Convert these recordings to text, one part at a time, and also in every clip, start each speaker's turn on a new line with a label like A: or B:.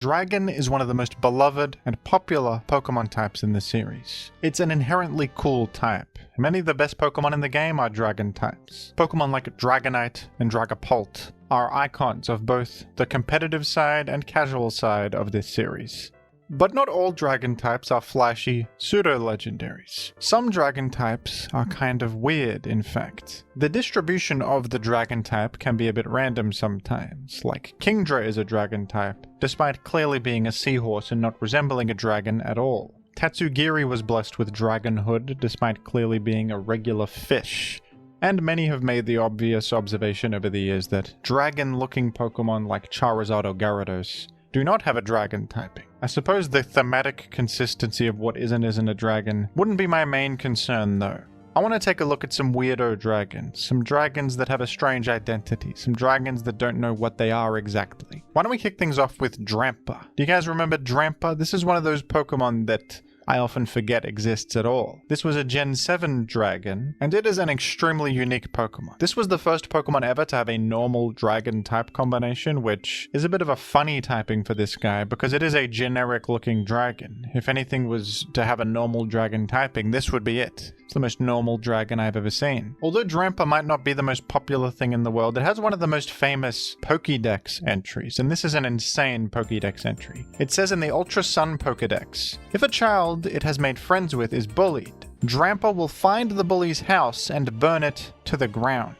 A: Dragon is one of the most beloved and popular Pokemon types in the series. It's an inherently cool type. Many of the best Pokemon in the game are Dragon types. Pokemon like Dragonite and Dragapult are icons of both the competitive side and casual side of this series. But not all Dragon types are flashy pseudo-legendaries. Some Dragon types are kind of weird, in fact. The distribution of the Dragon type can be a bit random sometimes, like Kingdra is a Dragon type, despite clearly being a seahorse and not resembling a dragon at all. Tatsugiri was blessed with dragonhood, despite clearly being a regular fish. And many have made the obvious observation over the years that dragon-looking Pokemon like Charizard or Gyarados do not have a dragon typing. I suppose the thematic consistency of what is and isn't a dragon wouldn't be my main concern though. I want to take a look at some weirdo dragons, some dragons that have a strange identity, some dragons that don't know what they are exactly. Why don't we kick things off with Drampa? Do you guys remember Drampa? This is one of those Pokemon that I often forget exists at all. This was a Gen 7 dragon, and it is an extremely unique Pokemon. This was the first Pokemon ever to have a normal dragon type combination, which is a bit of a funny typing for this guy, because it is a generic looking dragon. If anything was to have a normal dragon typing, this would be it. It's the most normal dragon I've ever seen. Although Drampa might not be the most popular thing in the world, it has one of the most famous Pokédex entries, and this is an insane Pokédex entry. It says in the Ultra Sun Pokédex, if a child it has made friends with is bullied, Drampa will find the bully's house and burn it to the ground.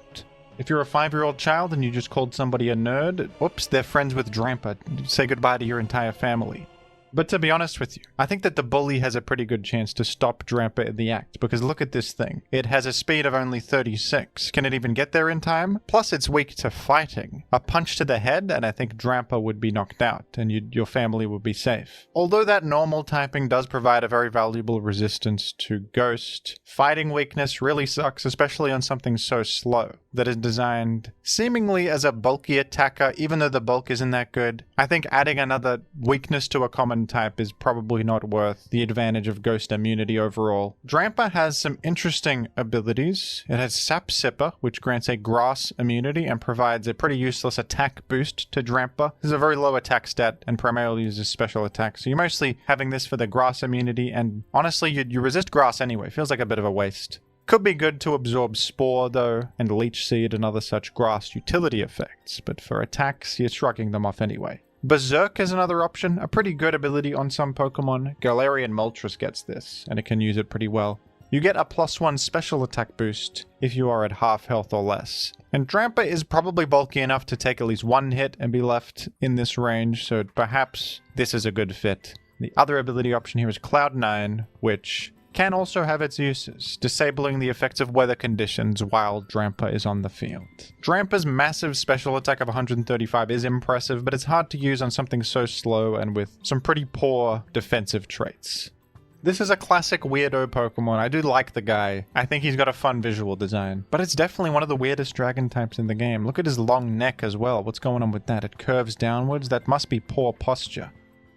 A: If you're a 5-year-old child and you just called somebody a nerd, oops, they're friends with Drampa. Say goodbye to your entire family. But to be honest with you, I think that the bully has a pretty good chance to stop Drampa in the act, because look at this thing. It has a speed of only 36. Can it even get there in time? Plus it's weak to fighting. A punch to the head and I think Drampa would be knocked out and your family would be safe. Although that normal typing does provide a very valuable resistance to Ghost, fighting weakness really sucks, especially on something so slow that is designed seemingly as a bulky attacker, even though the bulk isn't that good. I think adding another weakness to a common type is probably not worth the advantage of Ghost immunity overall. Drampa has some interesting abilities. It has Sap Sipper, which grants a grass immunity and provides a pretty useless attack boost to Drampa. This is a very low attack stat and primarily uses special attack, so you're mostly having this for the grass immunity, and honestly you resist grass anyway. Feels like a bit of a waste. Could be good to absorb Spore though, and Leech Seed and other such grass utility effects, but for attacks you're shrugging them off anyway. Berserk is another option, a pretty good ability on some Pokemon. Galarian Moltres gets this, and it can use it pretty well. You get a +1 special attack boost if you are at half health or less. And Drampa is probably bulky enough to take at least one hit and be left in this range, so perhaps this is a good fit. The other ability option here is Cloud9, which can also have its uses, disabling the effects of weather conditions while Drampa is on the field. Drampa's massive special attack of 135 is impressive, but it's hard to use on something so slow and with some pretty poor defensive traits. This is a classic weirdo Pokemon. I do like the guy. I think he's got a fun visual design, but it's definitely one of the weirdest dragon types in the game. Look at his long neck as well. What's going on with that? It curves downwards. That must be poor posture.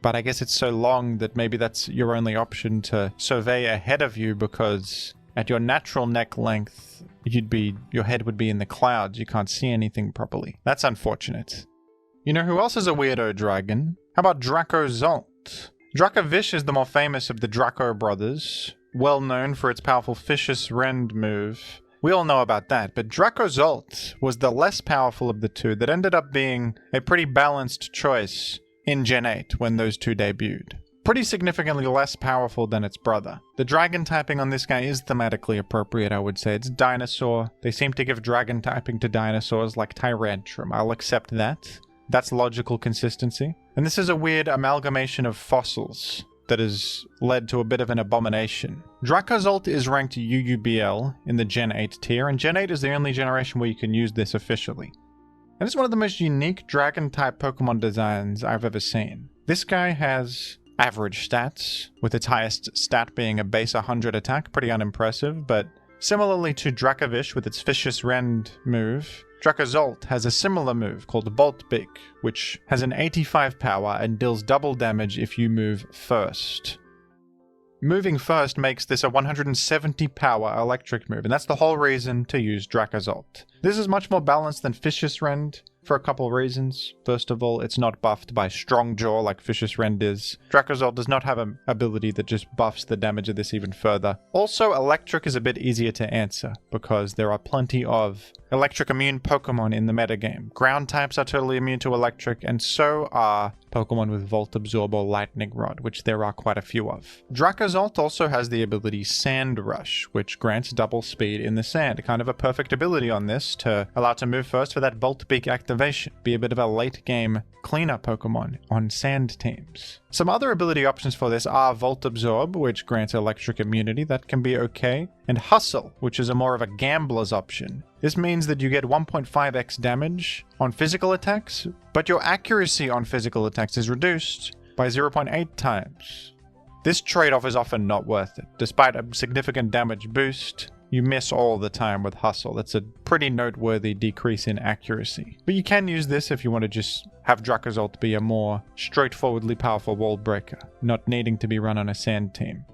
A: But I guess it's so long that maybe that's your only option to survey ahead of you, because at your natural neck length, your head would be in the clouds. You can't see anything properly. That's unfortunate. You know who else is a weirdo dragon? How about Dracozolt? Dracovish is the more famous of the Draco brothers, well known for its powerful Vicious Rend move. We all know about that, but Dracozolt was the less powerful of the two that ended up being a pretty balanced choice in Gen 8 when those two debuted. Pretty significantly less powerful than its brother. The dragon typing on this guy is thematically appropriate, I would say. It's dinosaur. They seem to give dragon typing to dinosaurs like Tyrantrum. I'll accept that. That's logical consistency. And this is a weird amalgamation of fossils that has led to a bit of an abomination. Dracozolt is ranked UUBL in the Gen 8 tier, and Gen 8 is the only generation where you can use this officially. And it's one of the most unique dragon-type Pokemon designs I've ever seen. This guy has average stats, with its highest stat being a base 100 attack, pretty unimpressive, but similarly to Dracovish with its Vicious Rend move, Dracozolt has a similar move called Bolt Beak, which has an 85 power and deals double damage if you move first. Moving first makes this a 170 power electric move, and that's the whole reason to use Dracozolt. This is much more balanced than Vicious Rend, for a couple reasons. First of all, it's not buffed by Strong Jaw like Vicious Rend is. Dracozolt does not have an ability that just buffs the damage of this even further. Also, Electric is a bit easier to answer because there are plenty of electric immune Pokemon in the metagame. Ground types are totally immune to electric, and so are Pokemon with Volt Absorb or Lightning Rod, which there are quite a few of. Dracozolt also has the ability Sand Rush, which grants double speed in the sand. Kind of a perfect ability on this to allow it to move first for that Bolt Beak activation. Be a bit of a late game cleanup Pokemon on sand teams. Some other ability options for this are Volt Absorb, which grants electric immunity. That can be okay. And Hustle, which is a more of a gambler's option. This means that you get 1.5x damage on physical attacks, but your accuracy on physical attacks is reduced by 0.8 times. This trade-off is often not worth it. Despite a significant damage boost, you miss all the time with Hustle. That's a pretty noteworthy decrease in accuracy. But you can use this if you want to just have Dracozolt be a more straightforwardly powerful wall breaker, not needing to be run on a sand team.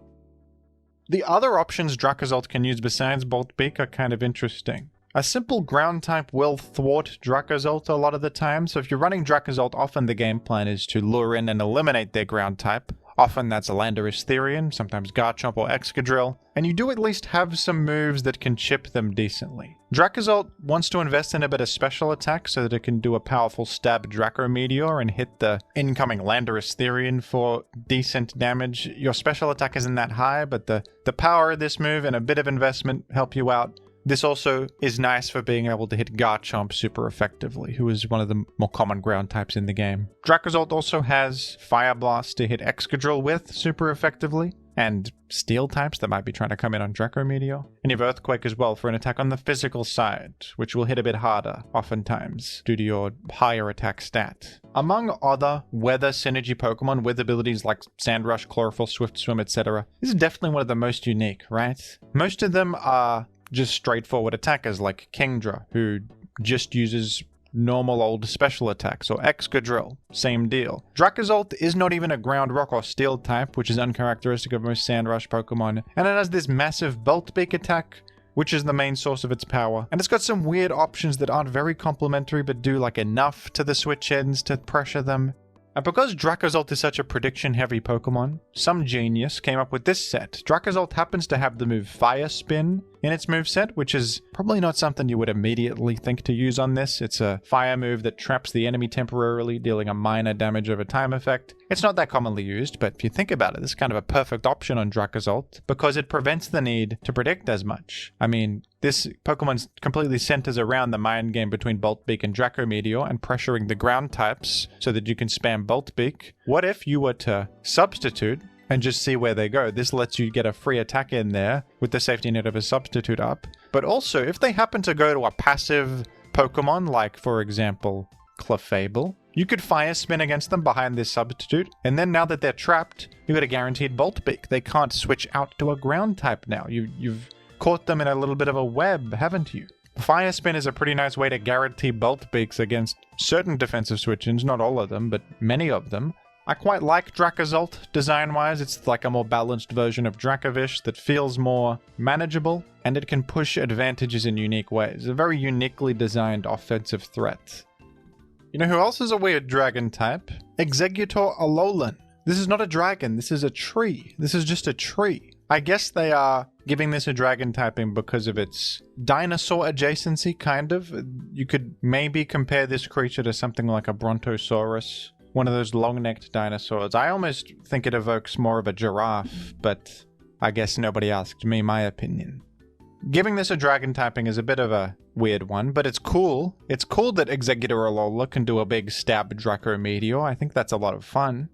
A: The other options Dracozolt can use besides Bolt Beak are kind of interesting. A simple ground type will thwart Dracozolt a lot of the time, so if you're running Dracozolt, often the game plan is to lure in and eliminate their ground type. Often that's a Landorus Therian, sometimes Garchomp or Excadrill, and you do at least have some moves that can chip them decently. Dracozolt wants to invest in a bit of special attack so that it can do a powerful stab Draco Meteor and hit the incoming Landorus Therian for decent damage. Your special attack isn't that high, but the power of this move and a bit of investment help you out. This also is nice for being able to hit Garchomp super effectively, who is one of the more common ground types in the game. Dracozolt also has Fire Blast to hit Excadrill with super effectively, and Steel types that might be trying to come in on Draco Meteor. And you have Earthquake as well for an attack on the physical side, which will hit a bit harder, oftentimes, due to your higher attack stat. Among other weather synergy Pokemon with abilities like Sand Rush, Chlorophyll, Swift Swim, etc., this is definitely one of the most unique, right? Most of them are just straightforward attackers like Kingdra, who just uses normal old special attacks, or Excadrill, same deal. Dracozolt is not even a ground rock or steel type, which is uncharacteristic of most Sand Rush Pokemon, and it has this massive Bolt Beak attack, which is the main source of its power. And it's got some weird options that aren't very complementary but do like enough to the switch ends to pressure them. And because Dracozolt is such a prediction-heavy Pokemon, some genius came up with this set. Dracozolt happens to have the move Fire Spin in its moveset, which is probably not something you would immediately think to use on this. It's a fire move that traps the enemy temporarily, dealing a minor damage over time effect. It's not that commonly used, but if you think about it, this is kind of a perfect option on Dracozolt because it prevents the need to predict as much. I mean, this Pokemon completely centers around the mind game between Bolt Beak and Draco Meteor and pressuring the ground types so that you can spam Bolt Beak. What if you were to substitute and just see where they go? This lets you get a free attack in there with the safety net of a substitute up. But also, if they happen to go to a passive Pokemon, like, for example, Clefable, you could Fire Spin against them behind this substitute, and then now that they're trapped, you got a guaranteed Bolt Beak. They can't switch out to a ground type now. You've caught them in a little bit of a web, haven't you? Fire Spin is a pretty nice way to guarantee Bolt Beaks against certain defensive switch-ins, not all of them, but many of them. I quite like Dracozolt design-wise. It's like a more balanced version of Dracovish that feels more manageable, and it can push advantages in unique ways. A very uniquely designed offensive threat. You know who else is a weird dragon type? Exeggutor Alolan. This is not a dragon, this is a tree. This is just a tree. I guess they are giving this a dragon typing because of its dinosaur adjacency, kind of. You could maybe compare this creature to something like a Brontosaurus, one of those long-necked dinosaurs. I almost think it evokes more of a giraffe, but I guess nobody asked me my opinion. Giving this a dragon typing is a bit of a weird one, but it's cool. It's cool that Exeggutor Alola can do a big stab Draco Meteor. I think that's a lot of fun.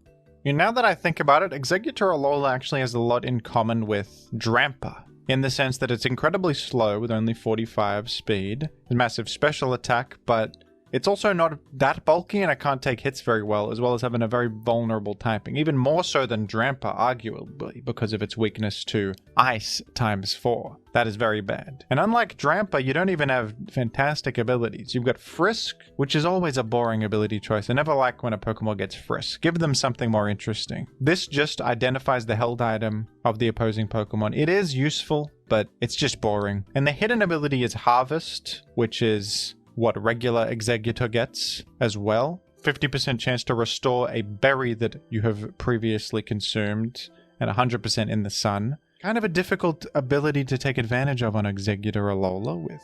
A: And now that I think about it, Exeggutor Alola actually has a lot in common with Drampa, in the sense that it's incredibly slow with only 45 speed, massive special attack, but it's also not that bulky and it can't take hits very well, as well as having a very vulnerable typing, even more so than Drampa, arguably, because of its weakness to Ice ×4. That is very bad. And unlike Drampa, you don't even have fantastic abilities. You've got Frisk, which is always a boring ability choice. I never like when a Pokemon gets Frisk. Give them something more interesting. This just identifies the held item of the opposing Pokemon. It is useful, but it's just boring. And the hidden ability is Harvest, which is what regular Executor gets as well. 50% chance to restore a berry that you have previously consumed, and 100% in the sun. Kind of a difficult ability to take advantage of on Executor Alola with,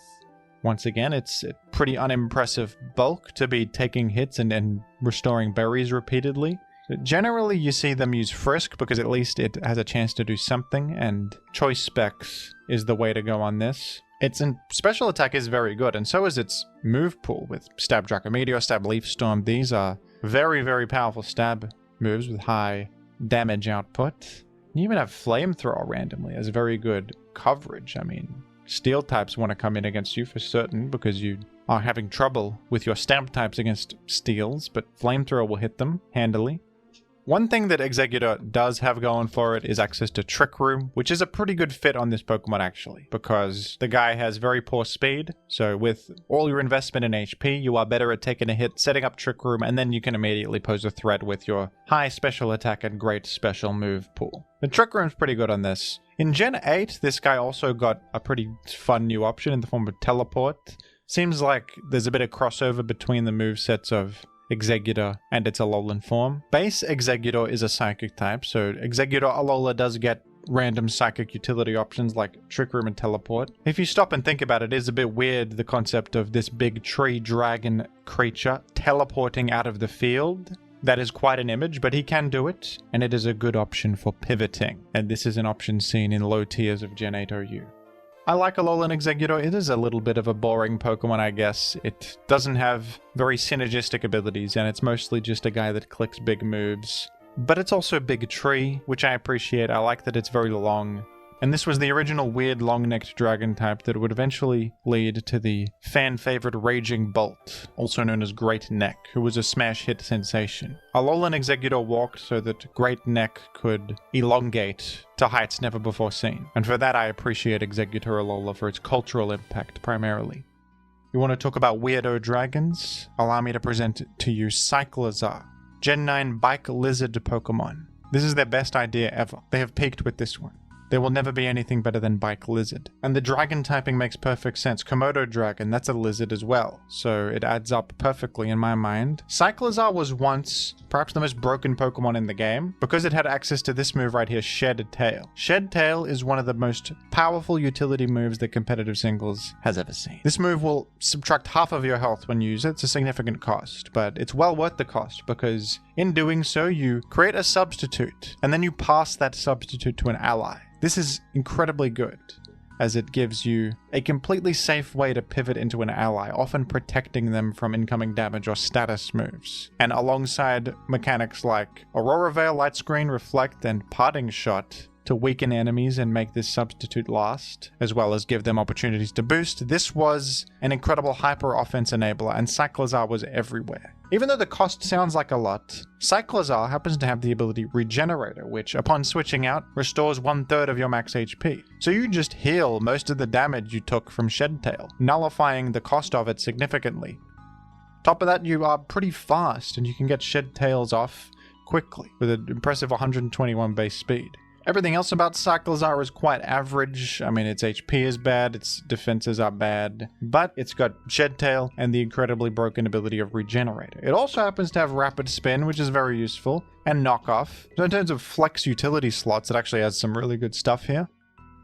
A: once again, it's a pretty unimpressive bulk to be taking hits and restoring berries repeatedly. Generally, you see them use Frisk because at least it has a chance to do something, and Choice Specs is the way to go on this. Its special attack is very good, and so is its move pool with Stab Draco Meteor, Stab Leaf Storm. These are very, very powerful stab moves with high damage output. You even have Flamethrower randomly as very good coverage. I mean, Steel types want to come in against you for certain because you are having trouble with your Stab types against Steels, but Flamethrower will hit them handily. One thing that Executor does have going for it is access to Trick Room, which is a pretty good fit on this Pokemon actually, because the guy has very poor speed, so with all your investment in HP, you are better at taking a hit, setting up Trick Room, and then you can immediately pose a threat with your high special attack and great special move pool. The Trick Room's pretty good on this. In Gen 8, this guy also got a pretty fun new option in the form of Teleport. Seems like there's a bit of crossover between the movesets of Executor and its Alolan form. Base Executor is a Psychic type, so Executor Alola does get random Psychic utility options like Trick Room and Teleport. If you stop and think about it, it is a bit weird, the concept of this big tree dragon creature teleporting out of the field. That is quite an image, but he can do it, and it is a good option for pivoting. And this is an option seen in low tiers of Gen 8 OU. I like Alolan Executor. It is a little bit of a boring Pokemon, I guess. It doesn't have very synergistic abilities, and it's mostly just a guy that clicks big moves. But it's also a big tree, which I appreciate. I like that it's very long. And this was the original weird long-necked dragon type that would eventually lead to the fan-favorite Raging Bolt, also known as Great Neck, who was a smash hit sensation. Alolan Executor walked so that Great Neck could elongate to heights never before seen. And for that I appreciate Executor Alola for its cultural impact primarily. You want to talk about weirdo dragons? Allow me to present to you Cyclizar, Gen 9 Bike Lizard Pokemon. This is their best idea ever. They have peaked with this one. There will never be anything better than Bike Lizard. And the dragon typing makes perfect sense. Komodo Dragon, that's a lizard as well. So it adds up perfectly in my mind. Cyclizar was once perhaps the most broken Pokemon in the game because it had access to this move right here, Shed Tail. Shed Tail is one of the most powerful utility moves that competitive singles has ever seen. This move will subtract half of your health when you use it. It's a significant cost, but it's well worth the cost because in doing so, you create a substitute and then you pass that substitute to an ally. This is incredibly good, as it gives you a completely safe way to pivot into an ally, often protecting them from incoming damage or status moves. And alongside mechanics like Aurora Veil, Light Screen, Reflect, and Parting Shot to weaken enemies and make this substitute last, as well as give them opportunities to boost, this was an incredible hyper offense enabler, and Cyclizar was everywhere. Even though the cost sounds like a lot, Cyclizar happens to have the ability Regenerator, which, upon switching out, restores 1/3 of your max HP. So you just heal most of the damage you took from Shed Tail, nullifying the cost of it significantly. Top of that, you are pretty fast, and you can get Shed Tails off quickly, with an impressive 121 base speed. Everything else about Cyclizar is quite average. I mean, its HP is bad, its defenses are bad, but it's got Shed Tail and the incredibly broken ability of Regenerator. It also happens to have Rapid Spin, which is very useful, and Knockoff. So in terms of flex utility slots, it actually has some really good stuff here.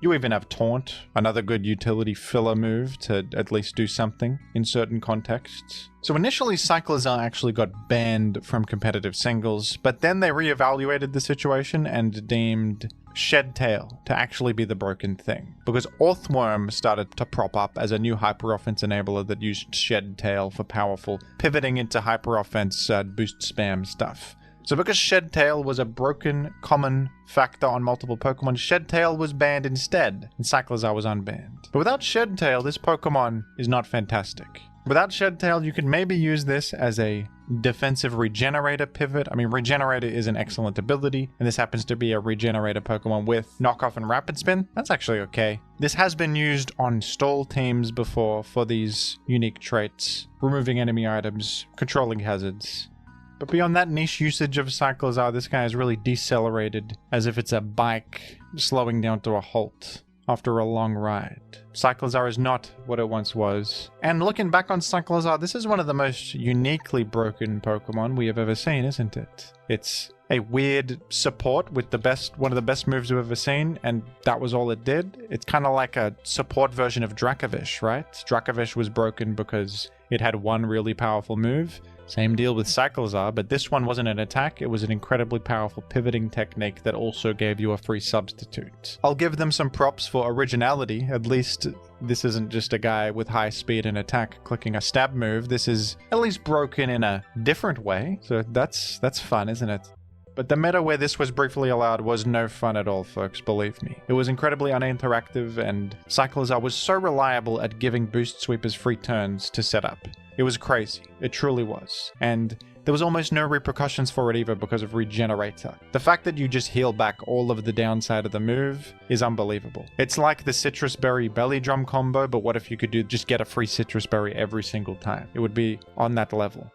A: You even have Taunt, another good utility filler move to at least do something in certain contexts. So initially Cyclizar actually got banned from competitive singles, but then they reevaluated the situation and deemed Shed Tail to actually be the broken thing, because Orthworm started to prop up as a new hyper offense enabler that used Shed Tail for powerful pivoting into hyper offense boost spam stuff. So because Shed Tail was a broken common factor on multiple Pokemon, Shed Tail was banned instead, and Cyclizar was unbanned. But without Shed Tail, this Pokemon is not fantastic. Without Shed Tail, you could maybe use this as a defensive Regenerator pivot. I mean, Regenerator is an excellent ability, and this happens to be a Regenerator Pokemon with Knockoff and Rapid Spin. That's actually okay. This has been used on stall teams before for these unique traits, removing enemy items, controlling hazards. But beyond that niche usage of Cyclizar, this guy is really decelerated as if it's a bike slowing down to a halt. after a long ride. Cyclizar is not what it once was. And looking back on Cyclizar, this is one of the most uniquely broken Pokemon we have ever seen, isn't it? It's a weird support with one of the best moves we've ever seen, and that was all it did. It's kind of like a support version of Dracovish, right? Dracovish was broken because it had one really powerful move. Same deal with Cyclizar, but this one wasn't an attack, it was an incredibly powerful pivoting technique that also gave you a free substitute. I'll give them some props for originality, at least this isn't just a guy with high speed and attack clicking a stab move, this is at least broken in a different way, so that's fun, isn't it? But the meta where this was briefly allowed was no fun at all, folks, believe me. It was incredibly uninteractive, and Cyclizar was so reliable at giving boost sweepers free turns to set up. It was crazy. It truly was. And there was almost no repercussions for it either because of Regenerator. The fact that you just heal back all of the downside of the move is unbelievable. It's like the Citrus Berry Belly Drum combo, but what if you could just get a free Citrus Berry every single time? It would be on that level.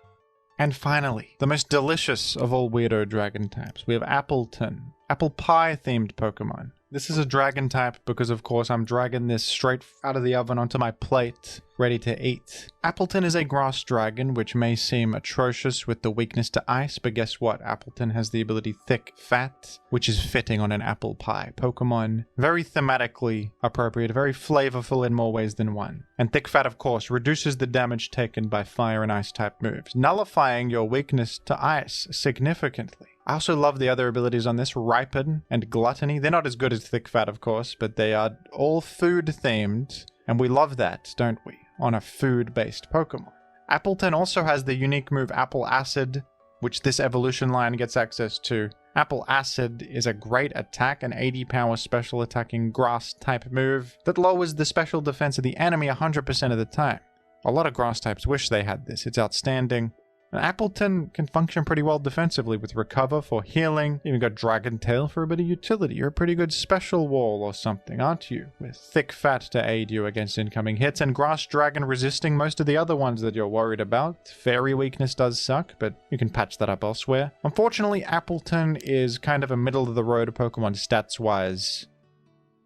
A: And finally, the most delicious of all weirdo dragon types, we have Appleton. Apple pie themed Pokemon. This is a dragon type because of course I'm dragging this straight out of the oven onto my plate, ready to eat. Appleton is a grass dragon, which may seem atrocious with the weakness to ice, but guess what? Appleton has the ability Thick Fat, which is fitting on an apple pie Pokemon. Very thematically appropriate, very flavorful in more ways than one. And Thick Fat, of course, reduces the damage taken by fire and ice type moves, nullifying your weakness to ice significantly. I also love the other abilities on this, Ripen and Gluttony. They're not as good as Thick Fat, of course, but they are all food themed, and we love that, don't we, on a food-based Pokemon. Appleton also has the unique move Apple Acid, which this evolution line gets access to. Apple Acid is a great attack, an 80 power special attacking grass type move that lowers the special defense of the enemy 100% of the time. A lot of grass types wish they had this, it's outstanding. And Appleton can function pretty well defensively with Recover for healing. Even got Dragon Tail for a bit of utility. You're a pretty good special wall or something, aren't you? With Thick Fat to aid you against incoming hits, and Grass Dragon resisting most of the other ones that you're worried about. Fairy weakness does suck, but you can patch that up elsewhere. Unfortunately, Appleton is kind of a middle-of-the-road Pokemon stats-wise.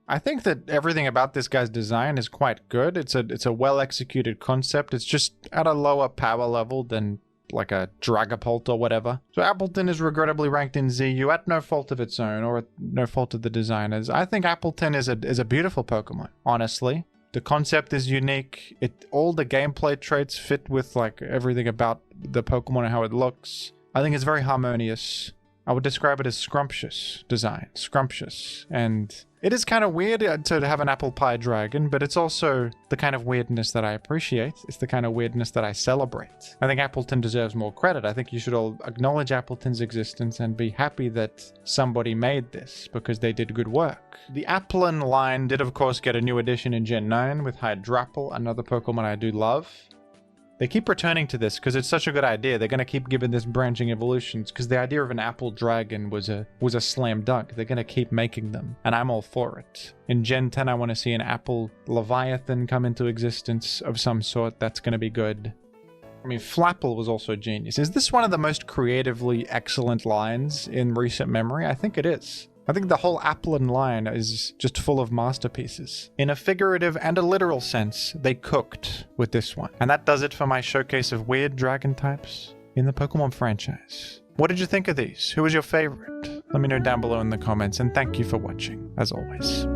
A: I think that everything about this guy's design is quite good. It's a well-executed concept. It's just at a lower power level than like a Dragapult or whatever. So Appleton is regrettably ranked in ZU at no fault of its own or at no fault of the designers. I think Appleton is a beautiful Pokemon, honestly. The concept is unique. All the gameplay traits fit with like everything about the Pokemon and how it looks. I think it's very harmonious. I would describe it as scrumptious design. Scrumptious. And it is kind of weird to have an apple pie dragon, but it's also the kind of weirdness that I appreciate. It's the kind of weirdness that I celebrate. I think Appleton deserves more credit. I think you should all acknowledge Appleton's existence and be happy that somebody made this because they did good work. The Applin line did of course get a new addition in Gen 9 with Hydrapple, another Pokemon I do love. They keep returning to this because it's such a good idea. They're going to keep giving this branching evolutions because the idea of an apple dragon was a slam dunk. They're going to keep making them, and I'm all for it. In Gen 10, I want to see an apple Leviathan come into existence of some sort. That's going to be good. I mean, Flapple was also genius. Is this one of the most creatively excellent lines in recent memory? I think it is. I think the whole Applin line is just full of masterpieces. In a figurative and a literal sense, they cooked with this one. And that does it for my showcase of weird dragon types in the Pokemon franchise. What did you think of these? Who was your favorite? Let me know down below in the comments, and thank you for watching, as always.